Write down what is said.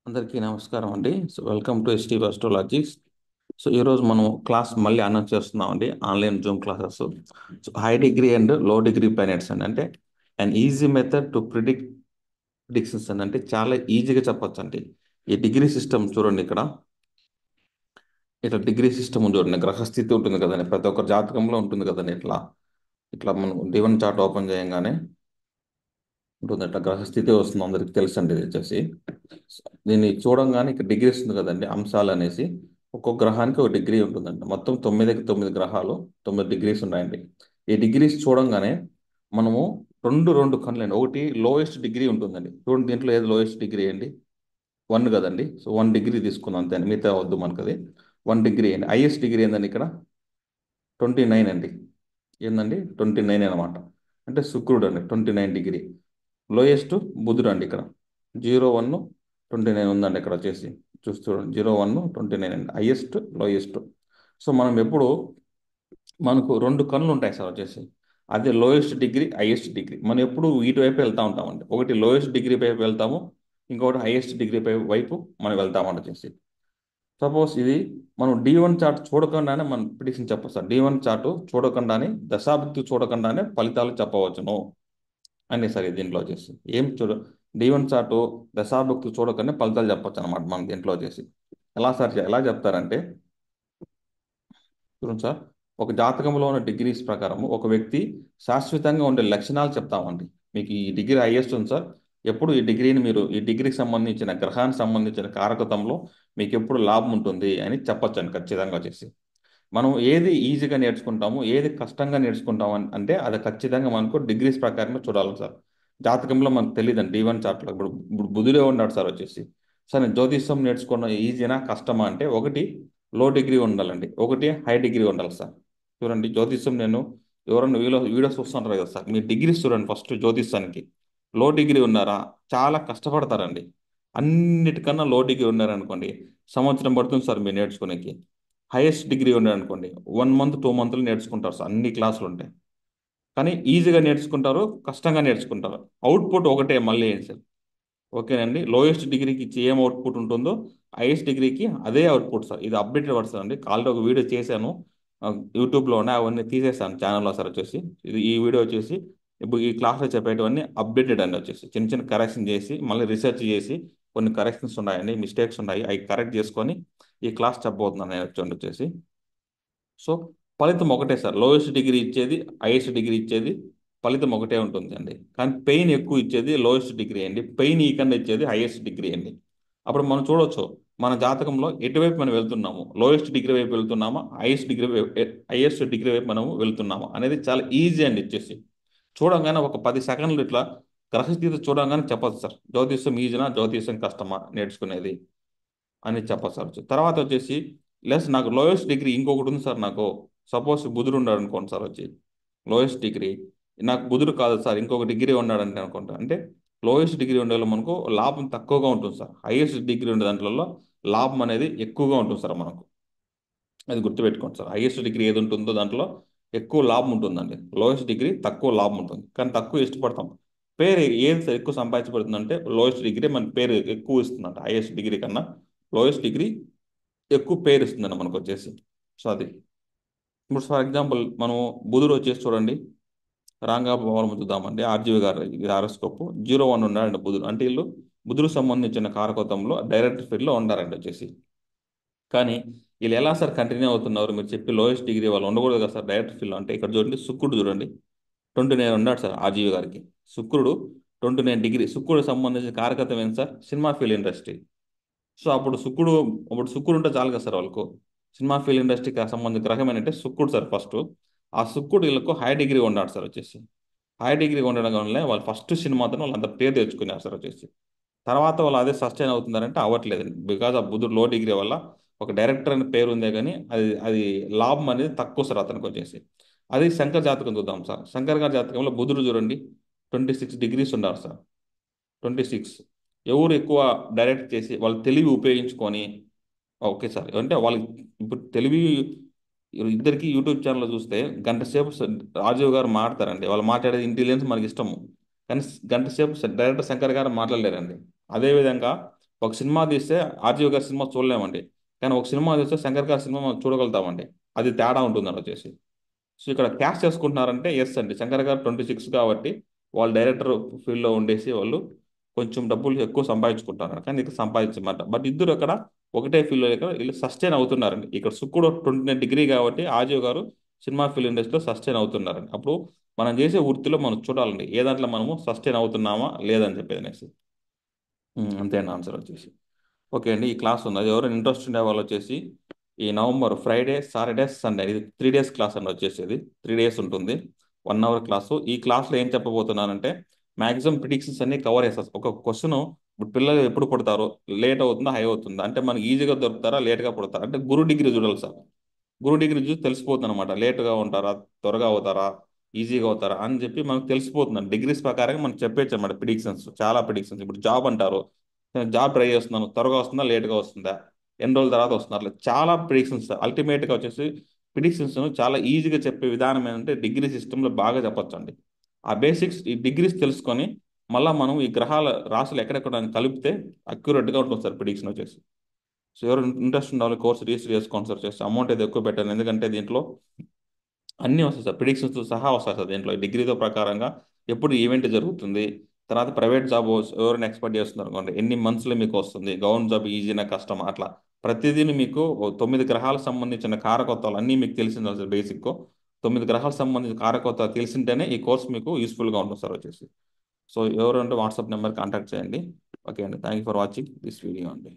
అందరికీ నమస్కారం అండి. Welcome to ST astrologies. ఈరోజు మనం క్లాస్ మళ్ళీ అనౌన్స్ చేస్తున్నామండి. Online Zoom classes. High degree and low degree planets అండి. అంటే and easy method to predictions అండి. అంటే చాలా ఈజీగా చెప్పొచ్చు అండి. ఈ డిగ్రీ సిస్టమ్ చూడండి ఇక్కడ. ఇట్లా డిగ్రీ సిస్టమ్ చూడండి. గ్రహస్థితి ఉంటుంది కదండి. ప్రతి ఒక్క జాతకంలో ఉంటుంది కదండి. ఇట్లా ఇట్లా మనం డివెన్ చార్ట్ ఓపెన్ చేయగానే ఉంటుంది. అట్లా గ్రహస్థితి వస్తుంది, అందరికి తెలుసండి. ఇది వచ్చేసి దీన్ని చూడంగానే ఇక్కడ డిగ్రీస్ ఉంది కదండి, అంశాలు అనేసి ఒక్కొక్క గ్రహానికి ఒక డిగ్రీ ఉంటుందండి. మొత్తం 9 గ్రహాలు, 9 డిగ్రీస్ ఉన్నాయండి. ఈ డిగ్రీస్ చూడంగానే మనము రెండు రెండు కనులండి. ఒకటి లోయెస్ట్ డిగ్రీ ఉంటుందండి. చూడండి, దీంట్లో ఏది లోయెస్ట్ డిగ్రీ అండి? 1 కదండి. 1 డిగ్రీ తీసుకుందాం అంతే అండి, మిగతా వద్దు మనకు. అది 1 డిగ్రీ అండి. హైయెస్ట్ డిగ్రీ ఏందండి ఇక్కడ? 29 అండి. ఏందండి? 29 అనమాట. అంటే శుక్రుడు అండి, 29 డిగ్రీ. లోయెస్ట్ బుధుడు అండి ఇక్కడ. 0 1 29 ఉందండి ఇక్కడ వచ్చేసి. చూడండి, 0 1 29 అండి. Highest, lowest. మనం ఎప్పుడు మనకు రెండు కన్నులు ఉంటాయి సార్ వచ్చేసి. అదే లోయెస్ట్ డిగ్రీ, హైయెస్ట్ డిగ్రీ. మనం ఎప్పుడు వీటి వైపు వెళ్తూ ఉంటామండి. ఒకటి లోయెస్ట్ డిగ్రీ వైపు వెళ్తాము, ఇంకొకటి హైయెస్ట్ డిగ్రీ వైపు మనం వెళ్తామండి వచ్చేసి. సపోజ్ ఇది మనం D1 చార్ట్ చూడకుండానే మనం ప్రిడిక్షన్ చెప్పచ్చు సార్. D1 చార్ట్ చూడకుండానే, దశాబ్ది చూడకుండానే ఫలితాలు చెప్పవచ్చును అని సార్. దీంట్లో వచ్చేసి ఏం D1 చార్ట్ దశాభక్తి చూడకనే ఫలితాలు చెప్పొచ్చు అనమాట మనం దీంట్లో వచ్చేసి. ఎలా సార్, ఎలా చెప్తారంటే చూడండి సార్, ఒక జాతకంలో ఉన్న డిగ్రీస్ ప్రకారం ఒక వ్యక్తి శాశ్వతంగా ఉండే లక్షణాలు చెప్తామండి. మీకు ఈ డిగ్రీ హైయెస్ట్ ఉంది సార్. ఎప్పుడు ఈ డిగ్రీని మీరు ఈ డిగ్రీకి సంబంధించిన గ్రహానికి సంబంధించిన కారకత్వంలో మీకు ఎప్పుడు లాభం ఉంటుంది అని చెప్పొచ్చండి ఖచ్చితంగా వచ్చేసి. మనం ఏది ఈజీగా నేర్చుకుంటాము, ఏది కష్టంగా నేర్చుకుంటాము అంటే అది ఖచ్చితంగా మనకు డిగ్రీస్ ప్రకారమే చూడాలి సార్. జాతకంలో మనకు తెలియదండి. D1 చార్ట్లో ఇప్పుడు ఇప్పుడు బుధుడే ఉన్నాడు సార్ వచ్చేసి. సార్ నేను జ్యోతిష్యం నేర్చుకున్న ఈజీనా కష్టమా అంటే, ఒకటి లో డిగ్రీ ఉండాలండి, ఒకటి హై డిగ్రీ ఉండాలి సార్. చూడండి, జ్యోతిష్యం నేను ఎవరన్నా వీడియోస్ చూస్తుంటారు కదా సార్, మీ డిగ్రీస్ చూడండి ఫస్ట్ జ్యోతిష్యానికి. లో డిగ్రీ ఉన్నారా, చాలా కష్టపడతారండి. అన్నిటికన్నా లో డిగ్రీ ఉన్నారనుకోండి, సంవత్సరం పడుతుంది సార్ మీరు నేర్చుకునేకి. హైయెస్ట్ డిగ్రీ ఉన్నారనుకోండి, 1 మంత్ 2 మంత్లు నేర్చుకుంటారు సార్, అన్ని క్లాసులు ఉంటాయి. కానీ ఈజీగా నేర్చుకుంటారు, కష్టంగా నేర్చుకుంటారు. అవుట్పుట్ ఒకటే మళ్ళీ ఏం సార్. ఓకేనండి. లోయెస్ట్ డిగ్రీకి ఇచ్చి ఏం అవుట్పుట్ ఉంటుందో హైయెస్ట్ డిగ్రీకి అదే అవుట్పుట్ సార్. ఇది అప్డేటెడ్ వర్షన్ అండి. ఆల్రెడీ ఒక వీడియో చేశాను యూట్యూబ్లోనే, అవన్నీ తీసేసాను ఛానల్లో సార్ వచ్చేసి. ఈ వీడియో వచ్చేసి ఇప్పుడు ఈ క్లాస్లో చెప్పేటివన్నీ అప్డేటెడ్ అండి వచ్చేసి. చిన్న చిన్న కరెక్షన్ చేసి మళ్ళీ రీసెర్చ్ చేసి కొన్ని కరెక్షన్స్ ఉన్నాయండి, మిస్టేక్స్ ఉన్నాయి, అవి కరెక్ట్ చేసుకొని ఈ క్లాస్ చెప్పబోతున్నాను నేను వచ్చేసి. సో ఫలితం ఒకటే సార్. లోయెస్ట్ డిగ్రీ ఇచ్చేది, హైయెస్ట్ డిగ్రీ ఇచ్చేది, ఫలితం ఒకటే ఉంటుంది అండి. కానీ పెయిన్ ఎక్కువ ఇచ్చేది లోయెస్ట్ డిగ్రీ అండి, పెయిన్ ఈ కన్నా ఇచ్చేది హైయెస్ట్ డిగ్రీ అండి. అప్పుడు మనం చూడొచ్చు మన జాతకంలో ఎటువైపు మనం వెళ్తున్నాము, లోయెస్ట్ డిగ్రీ వైపు వెళ్తున్నామా, హైయెస్ట్ డిగ్రీ వైపు మనము వెళ్తున్నామా అనేది చాలా ఈజీ అండి ఇచ్చేసి. చూడంగానే ఒక 10 సెకండ్లు ఇట్లా గ్రహస్థితి చూడంగానే చెప్పచ్చు సార్, జ్యోతిష్యం ఈజీనా, జ్యోతిష్యం కష్టమా నేర్చుకునేది అని చెప్పచ్చు సార్. తర్వాత వచ్చేసి లెస్ నాకు లోయెస్ట్ డిగ్రీ ఇంకొకటి ఉంది సార్. నాకు సపోజ్ బుధుడు ఉన్నాడు అనుకోండి సార్ వచ్చి, లోయెస్ట్ డిగ్రీ. నాకు బుధుడు కాదు సార్, ఇంకొక డిగ్రీ ఉన్నాడంటే అనుకుంటా అంటే, లోయెస్ట్ డిగ్రీ ఉండే వాళ్ళలో మనకు లాభం తక్కువగా ఉంటుంది సార్. హైయెస్ట్ డిగ్రీ ఉండే దాంట్లో లాభం అనేది ఎక్కువగా ఉంటుంది సార్ మనకు. అది గుర్తుపెట్టుకోండి సార్. హైయెస్ట్ డిగ్రీ ఏది ఉంటుందో దాంట్లో ఎక్కువ లాభం ఉంటుందండి. లోయెస్ట్ డిగ్రీ తక్కువ లాభం ఉంటుంది, కానీ తక్కువ ఇష్టపడతాం. పేరు ఏది సార్ ఎక్కువ సంపాదించబడుతుందంటే లోయెస్ట్ డిగ్రీ మన పేరు ఎక్కువ ఇస్తుందంట. హైయెస్ట్ డిగ్రీ కన్నా లోయెస్ట్ డిగ్రీ ఎక్కువ పేరు ఇస్తుందండి మనకు వచ్చేసి. అది ఇప్పుడు ఫర్ ఎగ్జాంపుల్ మనం బుధుడు వచ్చేసి చూడండి, రాంగా భవనం చూద్దామండి. ఆర్జీవి గారు ఇది హారోస్కోప్. 0 1 ఉన్నాడండి బుధుడు. అంటే వీళ్ళు బుధుడు సంబంధించిన కారకత్వంలో డైరెక్ట్ ఫీల్డ్లో ఉండారండి వచ్చేసి. కానీ వీళ్ళు ఎలా సార్ కంటిన్యూ అవుతున్నారు? మీరు చెప్పి లోయెస్ట్ డిగ్రీ వాళ్ళు ఉండకూడదు కదా సార్ డైరెక్ట్ ఫీల్డ్ అంటే. ఇక్కడ చూడండి, శుక్రుడు చూడండి 29 ఉన్నాడు సార్ ఆర్జీవి గారికి. శుక్రుడు 29 డిగ్రీ. శుక్రుడు సంబంధించిన కారకత్వం ఏంటి సార్? Cinema film industry. అప్పుడు శుక్రుడు ఉంటే చాలు కదా సార్ వాళ్ళకు. సినిమా ఫిల్మ్ ఇండస్ట్రీకి సంబంధించిన గ్రహం ఏంటంటే శుక్రుడు సార్ ఫస్ట్. ఆ శుక్రుడు వీళ్ళకు హై డిగ్రీ ఉన్నాడు సార్ వచ్చేసి. హై డిగ్రీ ఉండడం వల్ల వాళ్ళు ఫస్ట్ సినిమాతో వాళ్ళు అంత పేరు తెచ్చుకున్నారు సార్ వచ్చేసి. తర్వాత వాళ్ళు అదే సస్టైన్ అవుతున్నారంటే అవ్వట్లేదండి. బికాజ్ ఆ బుధుడు లో డిగ్రీ వల్ల ఒక డైరెక్టర్ అనే పేరు ఉందే కానీ అది అది లాభం అనేది తక్కువ సార్ అతనికి వచ్చేసి. అది శంకర్ జాతకం చూద్దాం సార్. శంకర్ గారి జాతకంలో బుధుడు చూడండి 26 డిగ్రీస్ ఉన్నారు సార్. 26. ఎవరు ఎక్కువ డైరెక్ట్ చేసి వాళ్ళు తెలివి ఉపయోగించుకొని, ఓకే సార్ అంటే వాళ్ళకి ఇప్పుడు తెలివి, ఇద్దరికి యూట్యూబ్ ఛానల్లో చూస్తే గంట సేపు రాజీవ్ గారు మాట్లాడతారండి. వాళ్ళు మాట్లాడేది ఇంటెలిజెన్స్ మనకి ఇష్టము, కానీ గంట సేపు డైరెక్టర్ శంకర్ గారు మాట్లాడలేరండి. అదేవిధంగా ఒక సినిమా తీస్తే ఆర్జీవి గారి సినిమా చూడలేమండి. కానీ ఒక సినిమా తీస్తే శంకర్ గారి సినిమా మనం చూడగలుగుతామండి. అది తేడా ఉంటుందండి వచ్చేసి. సో ఇక్కడ క్యాష్ చేసుకుంటున్నారంటే ఎస్ అండి, శంకర్ గారు 26 కాబట్టి వాళ్ళు డైరెక్టర్ ఫీల్డ్లో ఉండేసి వాళ్ళు కొంచెం డబ్బులు ఎక్కువ సంపాదించుకుంటారు, కానీ ఇక్కడ సంపాదించమాట. బట్ ఇద్దరు అక్కడ ఒకటే ఫీల్డ్లో ఇక్కడ వీళ్ళు సస్టైన్ అవుతున్నారండి. ఇక్కడ సుక్కుడు 29 డిగ్రీ కాబట్టి ఆజీవ్ గారు సినిమా ఫిల్మ్ ఇండస్ట్రీలో సస్టైన్ అవుతున్నారండి. అప్పుడు మనం చేసే వృత్తిలో మనం చూడాలండి ఏ దాంట్లో మనము సస్టైన్ అవుతున్నామా లేదని చెప్పేది నెక్స్ట్. అంతే అండి ఆన్సర్ వచ్చేసి. ఓకే అండి, ఈ క్లాస్ ఉంది, అది ఎవరైనా ఇంట్రెస్ట్ ఉండే వాళ్ళు వచ్చేసి ఈ నవంబర్ ఫ్రైడే సాటర్డే సండే ఇది 3 డేస్ క్లాస్ అండి వచ్చేసేది. 3 డేస్ ఉంటుంది, 1 అవర్ క్లాసు. ఈ క్లాస్లో ఏం చెప్పబోతున్నానంటే మ్యాక్సిమం ప్రిడిక్షన్స్ అన్ని కవర్ చేస్తారు. ఒక క్వశ్చన్ ఇప్పుడు పిల్లలు ఎప్పుడు పుడతారో, లేట్ అవుతుందా హై అవుతుందా, అంటే మనకి ఈజీగా దొరుకుతారా లేట్గా పుడతారా, అంటే గురు డిగ్రీ చూడాలి సార్. గురు డిగ్రీ చూసి తెలిసిపోతుంది అనమాట, లేట్గా ఉంటారా, త్వరగా అవుతారా, ఈజీగా అవుతారా అని చెప్పి మనకు తెలిసిపోతుంది. డిగ్రీస్ ప్రకారంగా మనం చెప్పేచ్చు అనమాట ప్రిడిక్షన్స్, చాలా ప్రిడిక్షన్స్. ఇప్పుడు జాబ్ అంటారు, జాబ్ ట్రై చేస్తున్నాను, త్వరగా వస్తుందా లేట్గా వస్తుందా, ఎన్ని రోజుల తర్వాత వస్తున్నారు, అట్లా చాలా ప్రిడిక్షన్స్. అల్టిమేట్గా వచ్చేసి ప్రిడిక్షన్స్ చాలా ఈజీగా చెప్పే విధానం ఏంటంటే డిగ్రీ సిస్టంలో బాగా చెప్పొచ్చు అండి. ఆ బేసిక్స్ ఈ డిగ్రీస్ తెలుసుకొని మళ్ళీ మనం ఈ గ్రహాల రాశులు ఎక్కడెక్కడ అని కలిపితే అక్యురేట్గా ఉంటుంది సార్ ప్రిడిక్షన్ వచ్చేసి. సో ఎవరు ఇంట్రెస్ట్ ఉండాలి కోర్స్ రిజిస్టర్ చేసుకోండి సార్. చేస్తే అమౌంట్ అయితే ఎక్కువ పెట్టాను, ఎందుకంటే దీంట్లో అన్నీ వస్తాయి సార్, ప్రిడిక్షన్స్ సహా వస్తాయి సార్ దీంట్లో. డిగ్రీతో ప్రకారంగా ఎప్పుడు ఈవెంట్ జరుగుతుంది, తర్వాత ప్రైవేట్ జాబ్ ఎవరైనా ఎక్స్పెక్ట్ చేస్తున్నారు అనుకోండి ఎన్ని మంత్స్లో మీకు వస్తుంది, గవర్నమెంట్ జాబ్ ఈజీనా కష్టం, అట్లా ప్రతిదీ మీకు 9 గ్రహాలకు సంబంధించిన కారకత్వాలు అన్నీ మీకు తెలిసింది సార్ బేసిక్. 9 గ్రహాలకు సంబంధించిన కారకత్వాలు తెలిసింటేనే ఈ కోర్స్ మీకు యూస్ఫుల్గా ఉంటుంది సార్ వచ్చేసి. సో ఎవరంటే వాట్సాప్ నెంబర్ కాంటాక్ట్ చేయండి. ఓకే అండి, thank you for watching this video అండి.